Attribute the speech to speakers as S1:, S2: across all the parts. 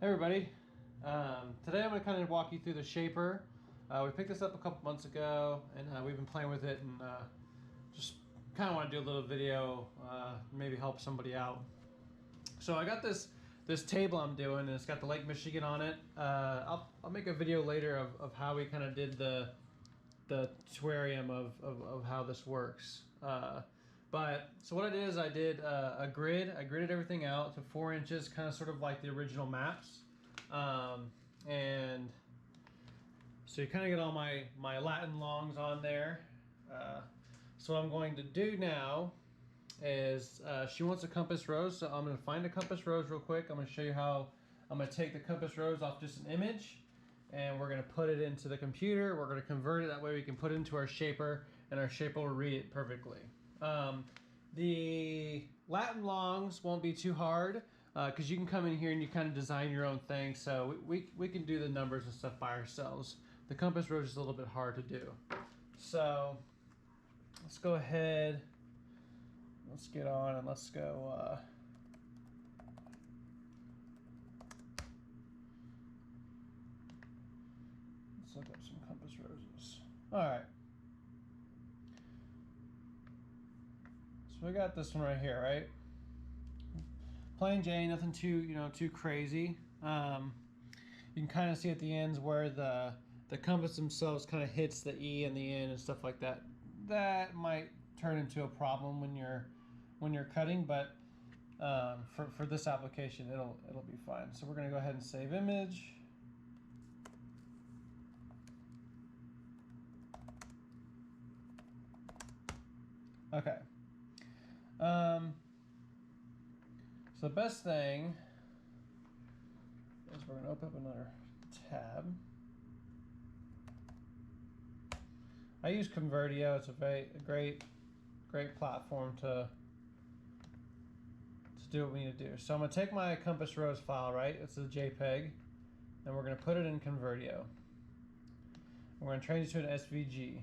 S1: Hey everybody, today I'm going to kind of walk you through the shaper. We picked this up a couple months ago and we've been playing with it and just kind of want to do a little video, maybe help somebody out. So I got this table I'm doing and it's got the Lake Michigan on it. I'll make a video later of how we kind of did the terrarium of how this works. So what I did is I did a grid. I gridded everything out to 4 inches, kind of sort of like the original maps. And so you kind of get all my Latin longs on there. So what I'm going to do now is she wants a compass rose, so I'm going to find a compass rose real quick. I'm going to show you how I'm going to take the compass rose off just an image, and we're going to put it into the computer. We're going to convert it, that way we can put it into our shaper, and our shaper will read it perfectly. The Latin longs won't be too hard because you can come in here and you kind of design your own thing, so we can do the numbers and stuff by ourselves. The compass rose is a little bit hard to do. So let's go ahead, let's get on and let's go let's look up some compass roses. All right. So we got this one right here, right? Plain Jane, nothing too crazy. You can kind of see at the ends where the compass themselves kind of hits the E and the N and stuff like that. That might turn into a problem when you're cutting, but for this application, it'll be fine. So we're gonna go ahead and save image. Okay. So the best thing is we're going to open up another tab. I use Convertio. It's a great platform to do what we need to do. So I'm going to take my compass rose file, right? It's a JPEG, and we're going to put it in Convertio. We're going to change it to an SVG.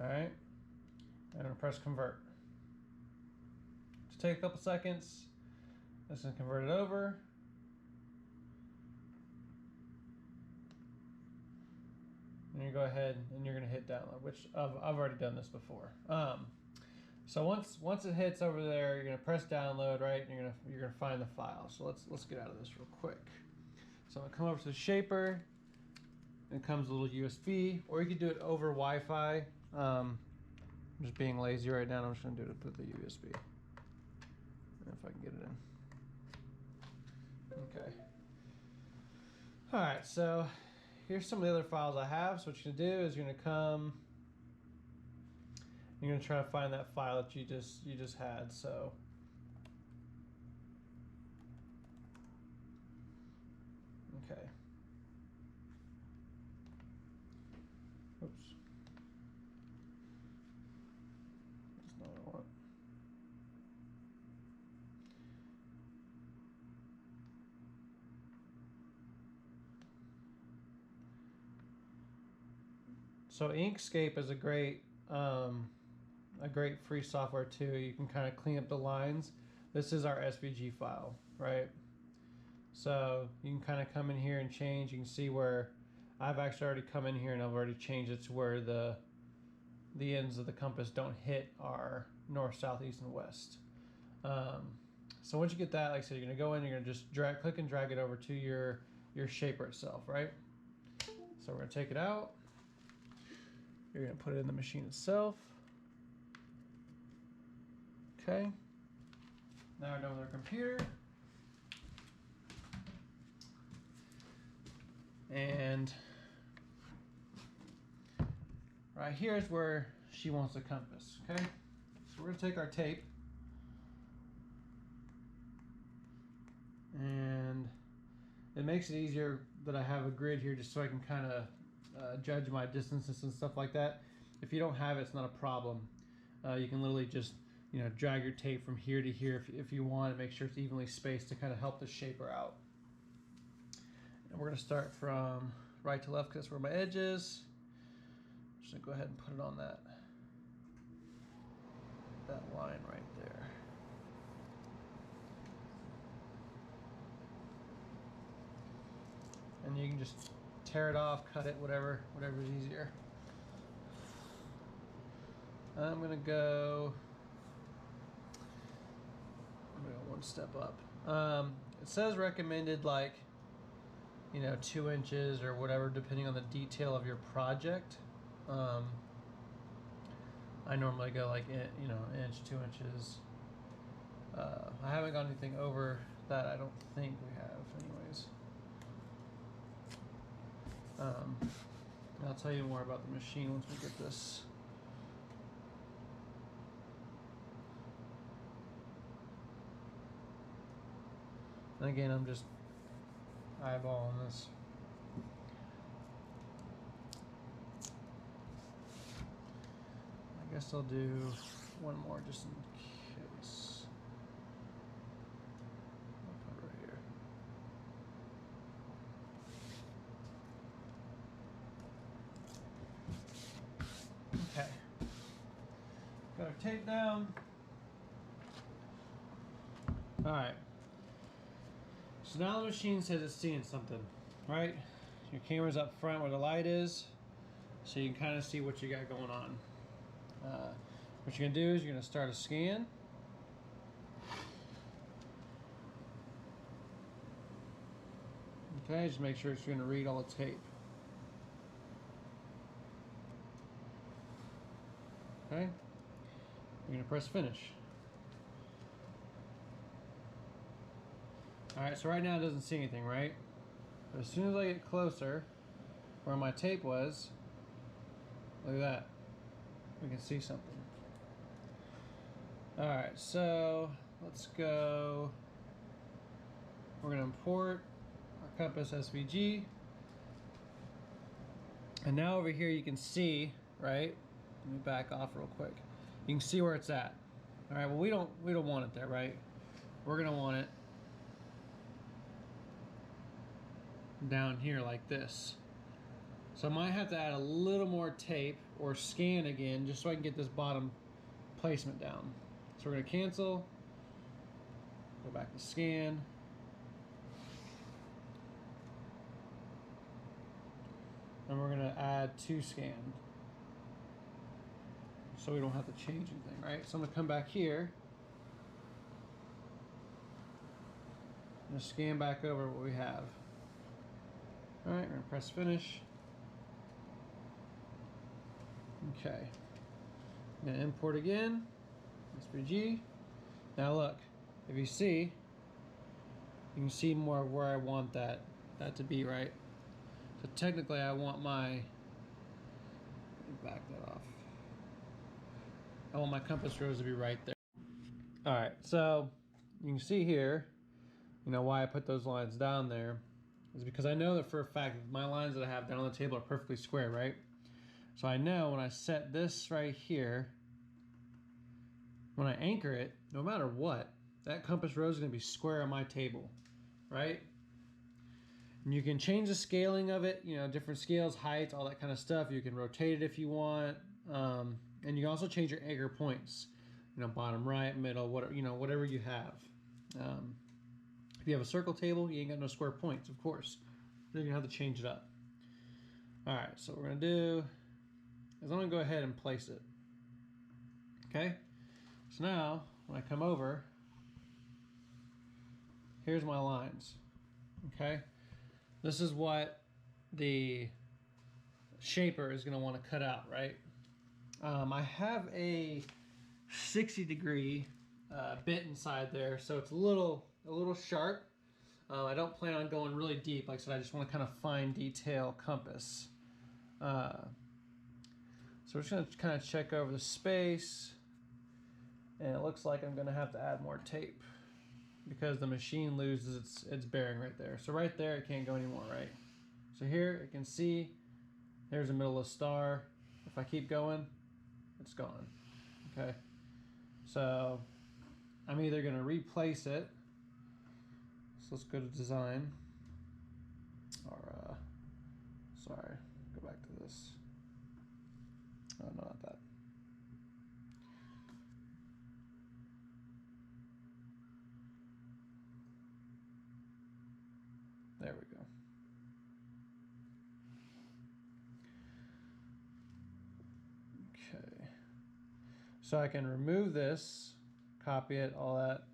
S1: All right. I'm going to press convert. Just take a couple seconds. Let's just convert it over. And you go ahead and you're going to hit download, which I've already done this before. So once it hits over there, you're going to press download, right? And you're going to find the file. So let's get out of this real quick. So I'm going to come over to the shaper. And it comes a little USB, or you could do it over Wi-Fi. I'm just being lazy right now. I'm just going to do it with the USB. If I can get it in. Okay. All right, so here's some of the other files I have. So what you're going to do is you're going to come, you're going to try to find that file that you just had. So okay. Oops. That's not what I want. So Inkscape is a great free software too. You can kind of clean up the lines. This is our SVG file, right? So you can kind of come in here and change. You can see where I've actually already come in here and I've already changed it to where the ends of the compass don't hit our north, south, east, and west. So once you get that, like I said, you're gonna go in, you're gonna just click and drag it over to your shaper itself, right? So we're gonna take it out. You're gonna put it in the machine itself. Okay. Now we're done with our computer. And right here is where she wants the compass, okay? So we're gonna take our tape and it makes it easier that I have a grid here just so I can kind of judge my distances and stuff like that. If you don't have it, it's not a problem. You can literally just drag your tape from here to here if you want to make sure it's evenly spaced to kind of help the shaper out. And we're going to start from right to left because that's where my edge is. I'm just going to go ahead and put it on that line right there. just tear it off, cut it, whatever's easier. I'm gonna go one step up. It says recommended like, you know, 2 inches or whatever, depending on the detail of your project. I normally go like, you know, inch, 2 inches. I haven't got anything over that. I don't think we have, anyways. I'll tell you more about the machine once we get this. And again, I'm just eyeballing this. I guess I'll do one more just in case. I'll put it right here. Okay. Got our tape down. All right. So now the machine says it's seeing something, right? Your camera's up front where the light is, so you can kind of see what you got going on. What you're gonna do is you're gonna start a scan. Okay, just make sure it's gonna read all the tape. Okay, you're gonna press finish. Alright, so right now it doesn't see anything, right? But as soon as I get closer, where my tape was, look at that. We can see something. Alright, so let's go. We're going to import our compass SVG. And now over here you can see, right? Let me back off real quick. You can see where it's at. Alright, well we don't want it there, right? We're going to want it down here like this. So I might have to add a little more tape or scan again just so I can get this bottom placement down. So we're going to cancel, go back to scan, and we're going to add to scan so we don't have to change anything, right? So I'm going to come back here and scan back over what we have. All right, we're going to press finish. Okay, I'm going to import again, SVG. Now look, if you see, you can see more of where I want that to be, right? So technically I want my, let me back that off. I want my compass rose to be right there. All right, so you can see here, you know, why I put those lines down there is because I know that for a fact that my lines that I have down on the table are perfectly square, right? So I know when I set this right here, when I anchor it, no matter what, that compass rose is going to be square on my table, right? And you can change the scaling of it, you know, different scales, heights, all that kind of stuff. You can rotate it if you want, and you can also change your anchor points, you know, bottom right, middle, whatever, you know, whatever you have. If you have a circle table, you ain't got no square points, of course. You're gonna have to change it up. All right, so what we're gonna do is I'm gonna go ahead and place it. Okay, so now when I come over, here's my lines. Okay, this is what the shaper is gonna want to cut out, right? I have a 60-degree bit inside there, so it's a little sharp. I don't plan on going really deep. Like I said, I just want to kind of fine detail compass. So we're just going to kind of check over the space, and it looks like I'm going to have to add more tape because the machine loses its bearing right there. So right there, it can't go anymore, right? So here, you can see there's the middle of the star. If I keep going, it's gone. Okay, so I'm either going to replace it. So let's go to design, or sorry, go back to this. Oh, no, not that. There we go. So I can remove this, copy it, all that.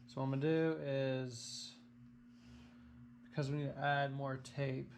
S1: So what I'm gonna do is, because we need to add more tape,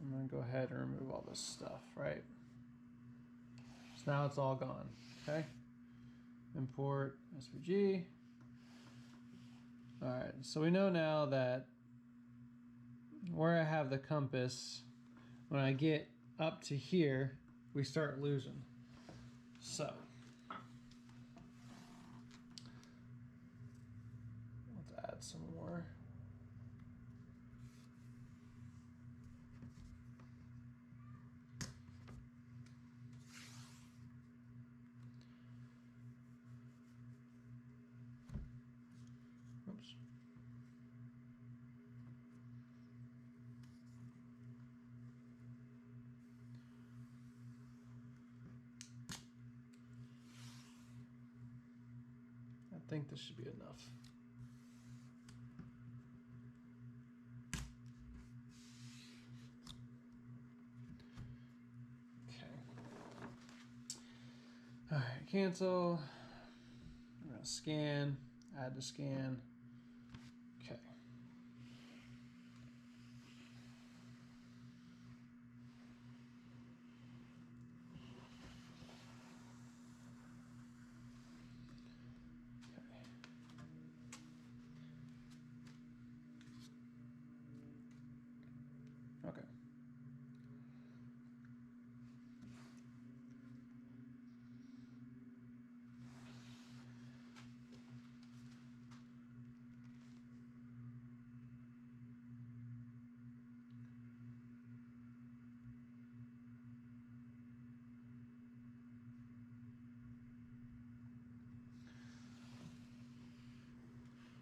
S1: I'm gonna go ahead and remove all this stuff, right? So now it's all gone, okay? Import SVG. All right, so we know now that where I have the compass, when I get up to here, we start losing. So let's add some more. Oops. I think this should be enough. Okay. All right, cancel. I'm gonna scan, add to scan. Okay. Okay.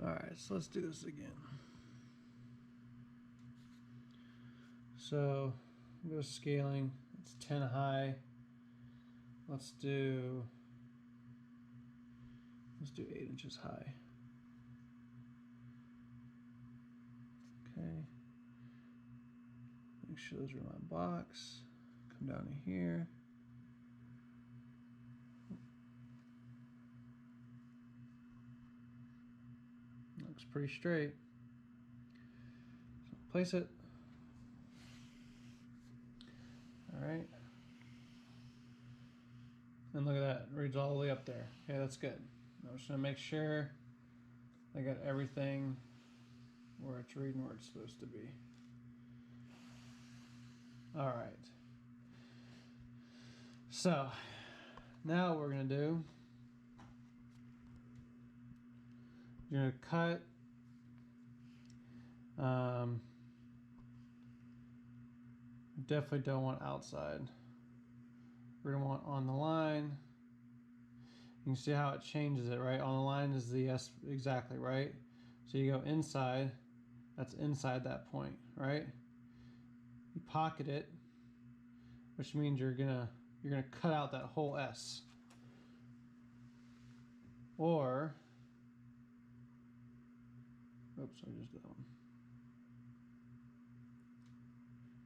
S1: All right, so let's do this again. So go scaling, it's 10 high. Let's do 8 inches high. Okay. Make sure those are in my box. Come down to here. Looks pretty straight. So place it. All right. And look at that, it reads all the way up there. Okay, that's good. I'm just gonna make sure I got everything where it's reading where it's supposed to be. All right. So now what we're gonna do, you're gonna cut definitely don't want outside. We're gonna want on the line. You can see how it changes it, right? On the line is the S exactly, right? So you go inside, that's inside that point, right? You pocket it, which means you're gonna cut out that whole S. Or, oops, I just did that one.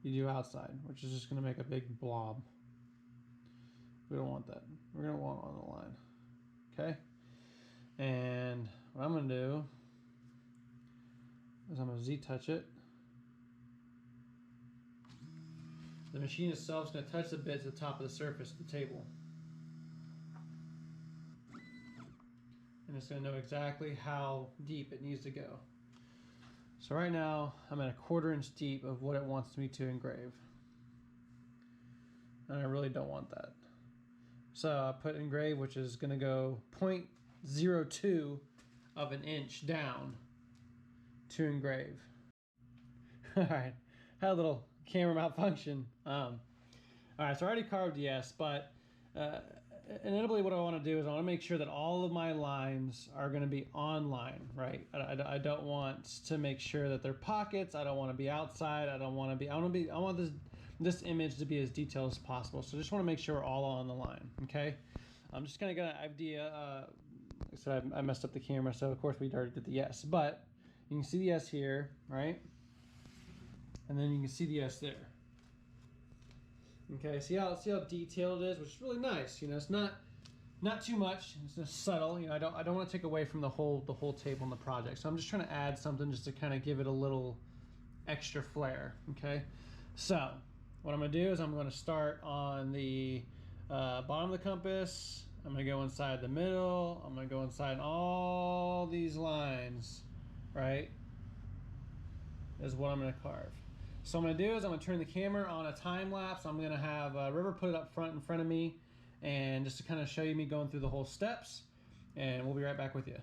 S1: You do outside, which is just gonna make a big blob. We don't want that. We're gonna want on the line, okay? And what I'm gonna do is I'm gonna Z-touch it. The machine itself is gonna touch the bit to the top of the surface of the table. And it's gonna know exactly how deep it needs to go. So right now, I'm at 1/4 inch deep of what it wants me to engrave. And I really don't want that. So I put engrave, which is gonna go 0.02 of an inch down to engrave. All right, had a little camera malfunction. All right, so I already carved the S, but inevitably what I want to do is I want to make sure that all of my lines are going to be on line, right? I don't want to make sure that they're pockets. I don't want to be outside. I want this image to be as detailed as possible. So I just want to make sure we're all on the line, okay? I'm just kind of gonna idea. Like I said, I messed up the camera, so of course we already did the S, but you can see the S here, right? And then you can see the S there. Okay, see how detailed it is, which is really nice. You know, it's not too much. It's just subtle. You know, I don't want to take away from the whole table in the project. So I'm just trying to add something just to kind of give it a little extra flair. Okay, so what I'm going to do is I'm going to start on the bottom of the compass. I'm going to go inside the middle. I'm going to go inside all these lines, right? Is what I'm going to carve. So what I'm going to do is I'm going to turn the camera on a time lapse. I'm going to have River put it up front in front of me, and just to kind of show you me going through the whole steps, and we'll be right back with you.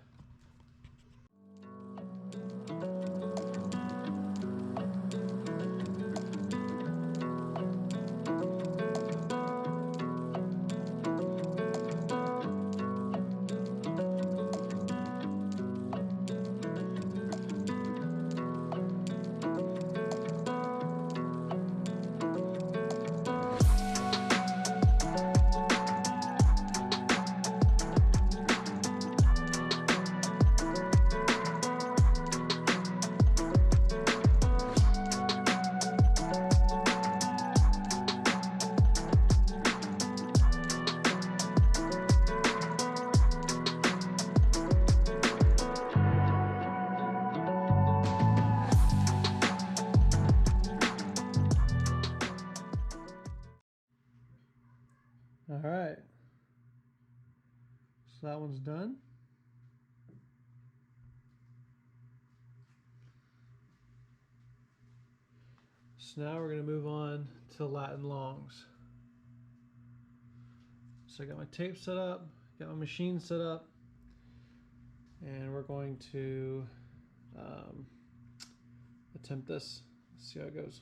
S1: All right, so that one's done. So now we're going to move on to Latin longs. So I got my tape set up, got my machine set up, and we're going to attempt this, see how it goes.